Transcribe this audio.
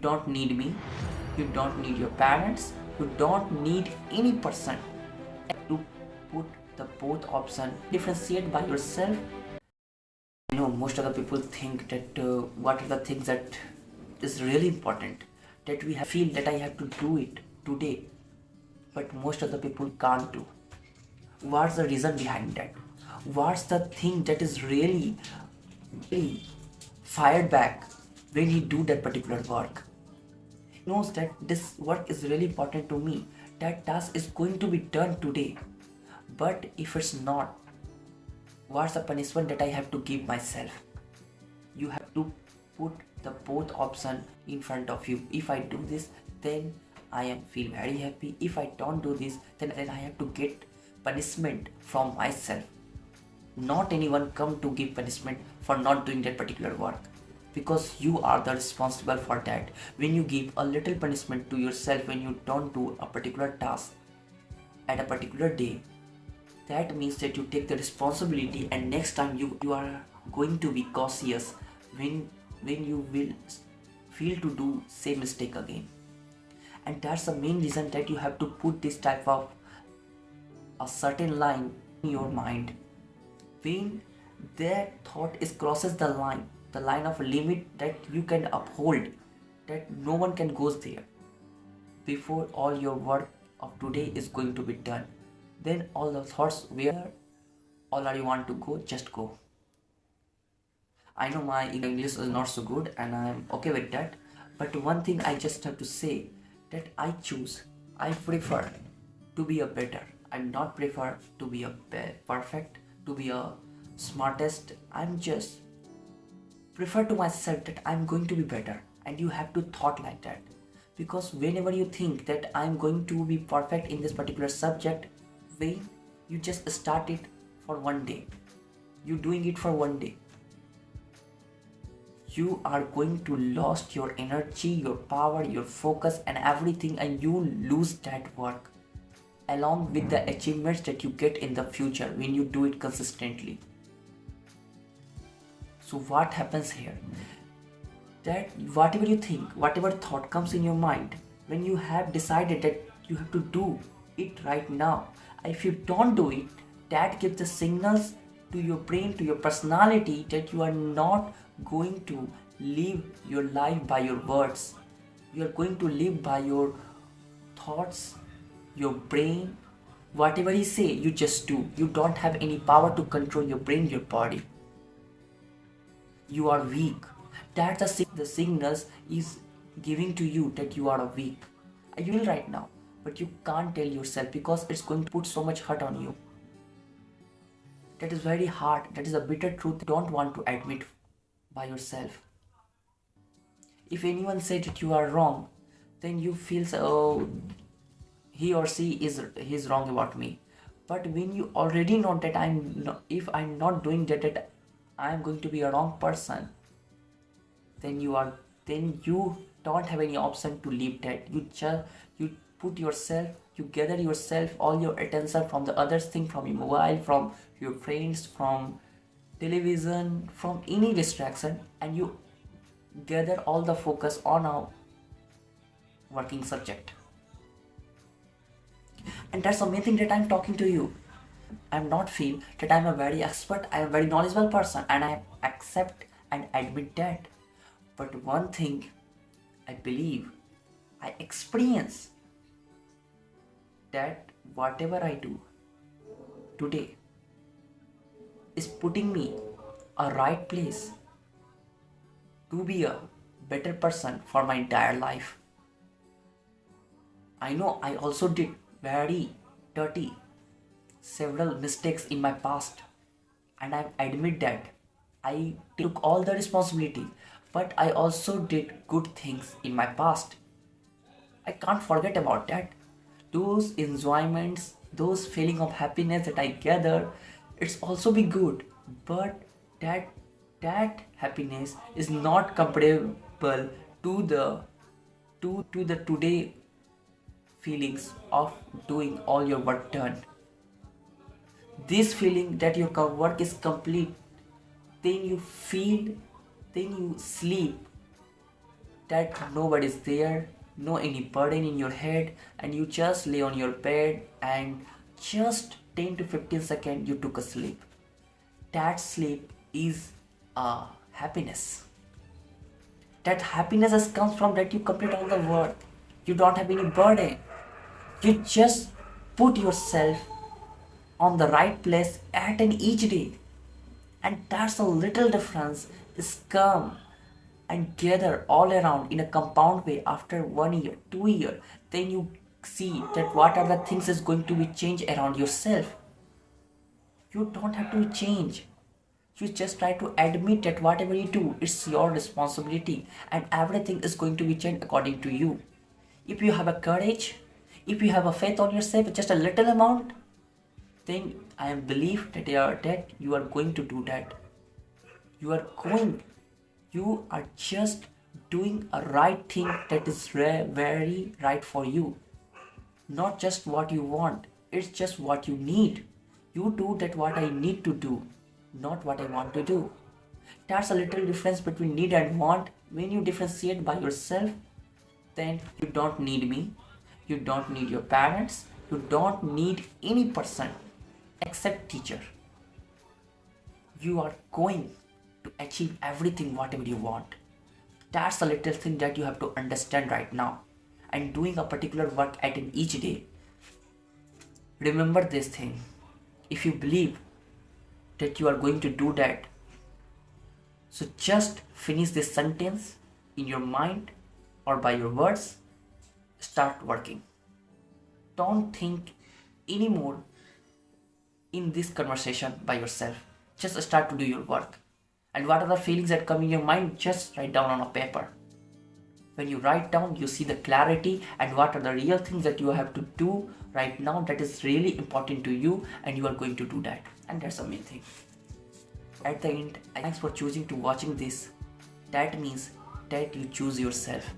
don't need me, you don't need your parents, you don't need any person to put the both option. Differentiate by yourself. I know most of the people think that what are the things that is really important, that we feel that I have to do it today, but most of the people can't do. What's the reason behind that? What's the thing that is really fired back when he do that particular work? He knows that this work is really important to me, that task is going to be done today, but if it's not, what's the punishment that I have to give myself? You have to put the both option in front of you. If I do this, then I am feel very happy. If I don't do this, then I have to get punishment from myself. Not anyone come to give punishment for not doing that particular work, because you are the responsible for that. When you give a little punishment to yourself when you don't do a particular task at a particular day, that means that you take the responsibility, and next time you are going to be cautious when you will feel to do same mistake again. And that's the main reason that you have to put this type of a certain line in your mind. When that thought is crosses the line of a limit that you can uphold, that no one can goes there before all your work of today is going to be done, then all the thoughts where already want to go, just go. I know my English is not so good and I'm okay with that, but one thing I just have to say, that I prefer to be a better. I'm not prefer to be a perfect, to be a smartest. I'm just prefer to myself that I'm going to be better, and you have to thought like that. Because whenever you think that I'm going to be perfect in this particular subject, when you just start it for one day, you doing it for one day, you are going to lost your energy, your power, your focus and everything, and you lose that work along with the achievements that you get in the future when you do it consistently. So what happens here? That whatever you think, whatever thought comes in your mind, when you have decided that you have to do it right now, if you don't do it, that gives the signals to your brain, to your personality, that you are not going to live your life by your words. You are going to live by your thoughts, your brain. Whatever he say, you just do. You don't have any power to control your brain, your body. You are weak. That's the signals is giving to you that you are weak. You will right now, but you can't tell yourself because it's going to put so much hurt on you. That is very hard. That is a bitter truth you don't want to admit by yourself. If anyone said that you are wrong, then you feel, oh, he or she he's wrong about me. But when you already know that if I'm not doing that I'm going to be a wrong person, then you don't have any option to leave that. You put yourself, you gather yourself, all your attention from the other thing, from your mobile, from your friends, from television, from any distraction, and you gather all the focus on a working subject. And that's the main thing that I'm talking to you. I'm not feel that I'm a very expert, I'm a very knowledgeable person, and I accept and admit that. But one thing I believe, I experience that whatever I do today is putting me a right place to be a better person for my entire life. I know I also did very dirty several mistakes in my past, and I admit that I took all the responsibility, but I also did good things in my past. I can't forget about that. Those enjoyments, those feeling of happiness that I gather, it's also be good, but that happiness is not comparable to the today feelings of doing all your work done. This feeling that your work is complete, then you feel, then you sleep, that nobody's there, no any burden in your head, and you just lay on your bed and just 10 to 15 seconds you took a sleep. That sleep is a happiness. That happiness has comes from that you complete all the work. You don't have any burden. You just put yourself on the right place at an each day. And that's a little difference is come and gather all around in a compound way after 1 year, 2 year. Then you see that what are the things is going to be changed around yourself. You don't have to change. You just try to admit that whatever you do, it's your responsibility and everything is going to be changed according to you. If you have a courage, if you have a faith on yourself, just a little amount, then I believe that you are going to do that. You are just doing a right thing that is very right for you. Not just what you want, it's just what you need. You do that what I need to do, not what I want to do. That's a little difference between need and want. When you differentiate by yourself, then you don't need me, you don't need your parents, you don't need any person except teacher. You are going to achieve everything whatever you want. That's the little thing that you have to understand right now. And doing a particular work at an each day. Remember this thing. If you believe that you are going to do that, so just finish this sentence in your mind or by your words. Start working. Don't think anymore in this conversation by yourself. Just start to do your work. And what are the feelings that come in your mind, just write down on a paper. When you write down, you see the clarity and what are the real things that you have to do right now that is really important to you, and you are going to do that. And that's the main thing. At the end, thanks for choosing to watching this. That means that you choose yourself.